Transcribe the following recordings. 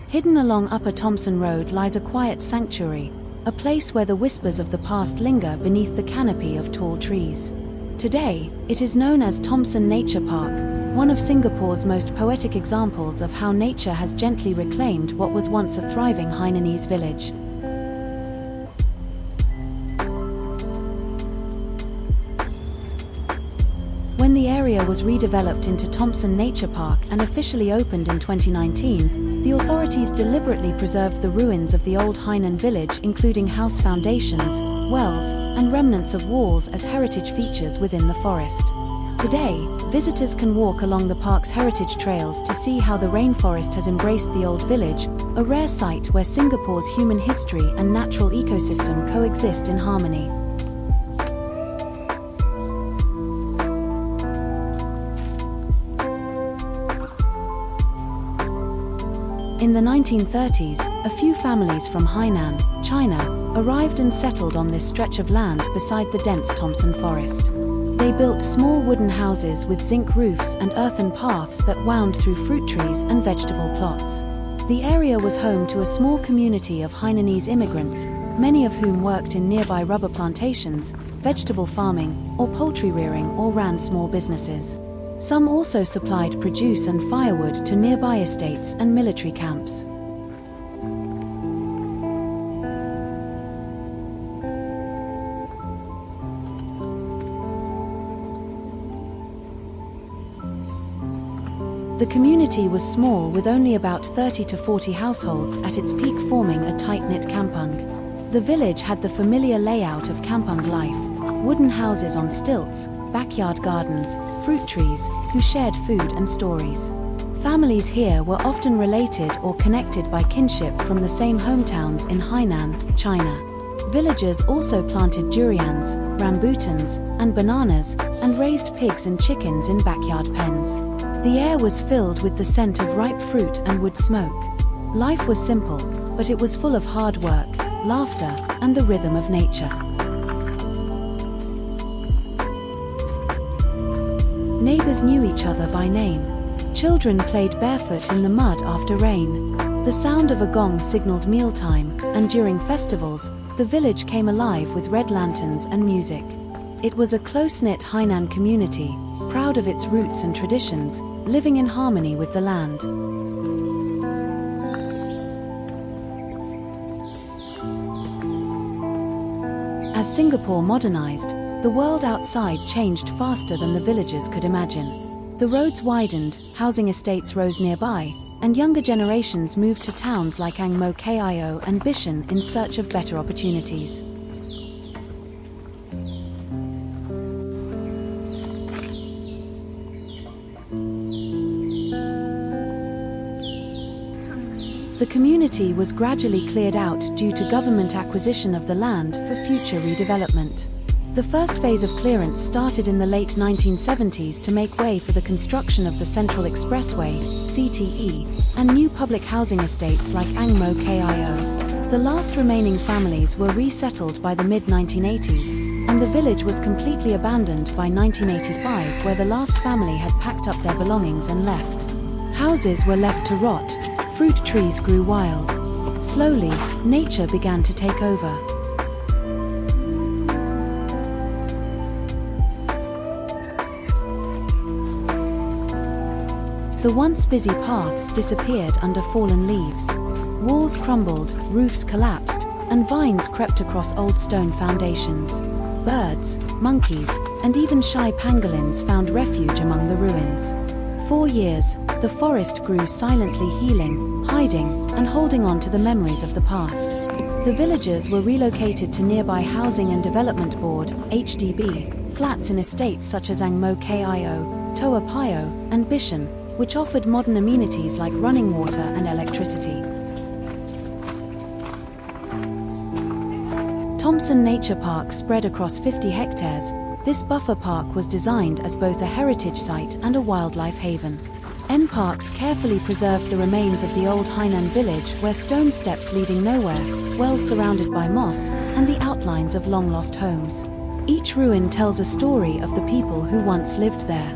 Hidden along Upper Thomson Road lies a quiet sanctuary, a place where the whispers of the past linger beneath the canopy of tall trees. Today, it is known as Thomson Nature Park, one of Singapore's most poetic examples of how nature has gently reclaimed what was once a thriving Hainanese village. When the area was redeveloped into Thomson Nature Park and officially opened in 2019, the authorities deliberately preserved the ruins of the old Hainan Village, including house foundations, wells, and remnants of walls as heritage features within the forest. Today, visitors can walk along the park's heritage trails to see how the rainforest has embraced the old village, a rare sight where Singapore's human history and natural ecosystem coexist in harmony. In the 1930s, a few families from Hainan, China, arrived and settled on this stretch of land beside the dense Thomson forest. They built small wooden houses with zinc roofs and earthen paths that wound through fruit trees and vegetable plots. The area was home to a small community of Hainanese immigrants, many of whom worked in nearby rubber plantations, vegetable farming, or poultry rearing, or ran small businesses. Some also supplied produce and firewood to nearby estates and military camps. The community was small, with only about 30 to 40 households at its peak, forming a tight-knit kampung. The village had the familiar layout of kampung life: wooden houses on stilts, backyard gardens, fruit trees, who shared food and stories. Families here were often related or connected by kinship from the same hometowns in Hainan, China. Villagers also planted durians, rambutans, and bananas, and raised pigs and chickens in backyard pens. The air was filled with the scent of ripe fruit and wood smoke. Life was simple, but it was full of hard work, laughter, and the rhythm of nature. Neighbors knew each other by name. Children played barefoot in the mud after rain. The sound of a gong signaled mealtime, and during festivals, the village came alive with red lanterns and music. It was a close-knit Hainan community, proud of its roots and traditions, living in harmony with the land. As Singapore modernized, the world outside changed faster than the villagers could imagine. The roads widened, housing estates rose nearby, and younger generations moved to towns like Ang Mo Kio and Bishan in search of better opportunities. The community was gradually cleared out due to government acquisition of the land for future redevelopment. The first phase of clearance started in the late 1970s to make way for the construction of the Central Expressway, CTE, and new public housing estates like Ang Mo Kio. The last remaining families were resettled by the mid-1980s, and the village was completely abandoned by 1985, where the last family had packed up their belongings and left. Houses were left to rot, fruit trees grew wild. Slowly, nature began to take over. The once busy paths disappeared under fallen leaves. Walls crumbled, roofs collapsed, and vines crept across old stone foundations. Birds, monkeys, and even shy pangolins found refuge among the ruins. For years, the forest grew silently, healing, hiding, and holding on to the memories of the past. The villagers were relocated to nearby Housing and Development Board (HDB) flats in estates such as Ang Mo Kio, Toa Payoh, and Bishan, which offered modern amenities like running water and electricity. Thomson Nature Park spread across 50 hectares. This buffer park was designed as both a heritage site and a wildlife haven. Parks carefully preserved the remains of the old Hainan village, where stone steps leading nowhere, wells surrounded by moss, and the outlines of long-lost homes. Each ruin tells a story of the people who once lived there.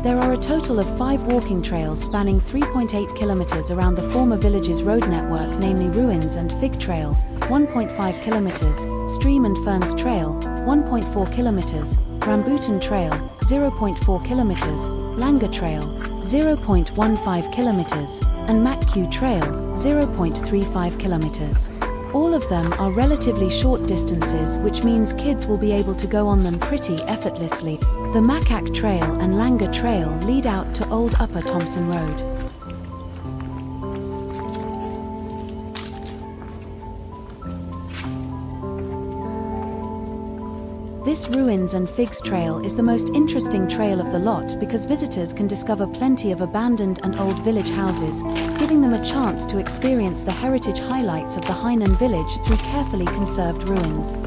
There are a total of 5 walking trails spanning 3.8 kilometers around the former village's road network, namely Ruins and Fig Trail, 1.5 kilometers, Stream and Ferns Trail, 1.4 kilometers, Rambutan Trail, 0.4 kilometers, Langa Trail, 0.15 kilometers, and Macque Trail, 0.35 kilometers. All of them are relatively short distances, which means kids will be able to go on them pretty effortlessly. The Macque Trail and Langa Trail lead out to Old Upper Thomson Road. This Ruins and Figs Trail is the most interesting trail of the lot because visitors can discover plenty of abandoned and old village houses, giving them a chance to experience the heritage highlights of the Hainan Village through carefully conserved ruins.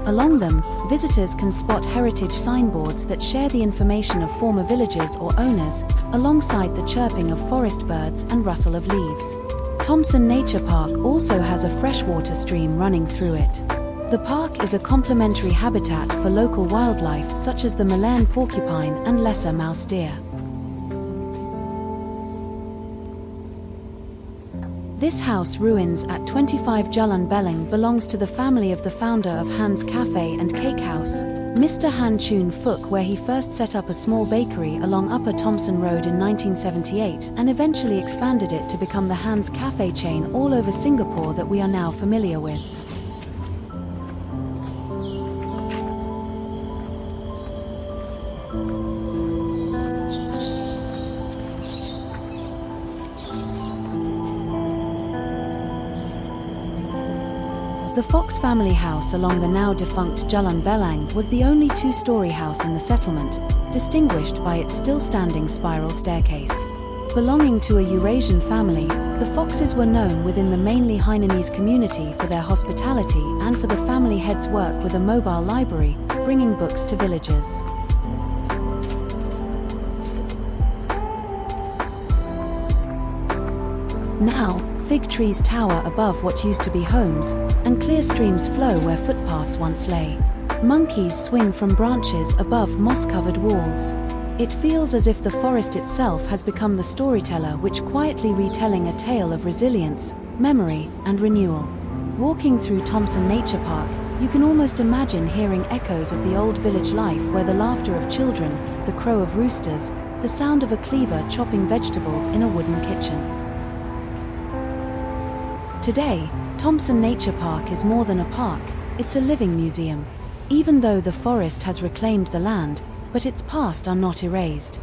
Along them, visitors can spot heritage signboards that share the information of former villages or owners, alongside the chirping of forest birds and rustle of leaves. Thomson Nature Park also has a freshwater stream running through it. The park is a complementary habitat for local wildlife such as the Malayan porcupine and lesser mouse deer. This house Ruins at 25 Jalan Belang belongs to the family of the founder of Han's Cafe and Cake House, Mr. Han Chun Fook, where he first set up a small bakery along Upper Thomson Road in 1978 and eventually expanded it to become the Han's Cafe chain all over Singapore that we are now familiar with. The Fox family house along the now defunct Jalan Belang was the only 2-story house in the settlement, distinguished by its still-standing spiral staircase. Belonging to a Eurasian family, the Foxes were known within the mainly Hainanese community for their hospitality and for the family head's work with a mobile library, bringing books to villagers. Now, fig trees tower above what used to be homes, and clear streams flow where footpaths once lay. Monkeys swing from branches above moss-covered walls. It feels as if the forest itself has become the storyteller, which quietly retelling a tale of resilience, memory, and renewal. Walking through Thomson Nature Park, you can almost imagine hearing echoes of the old village life where the laughter of children, the crow of roosters, the sound of a cleaver chopping vegetables in a wooden kitchen. Today, Thomson Nature Park is more than a park, it's a living museum. Even though the forest has reclaimed the land, but its past are not erased.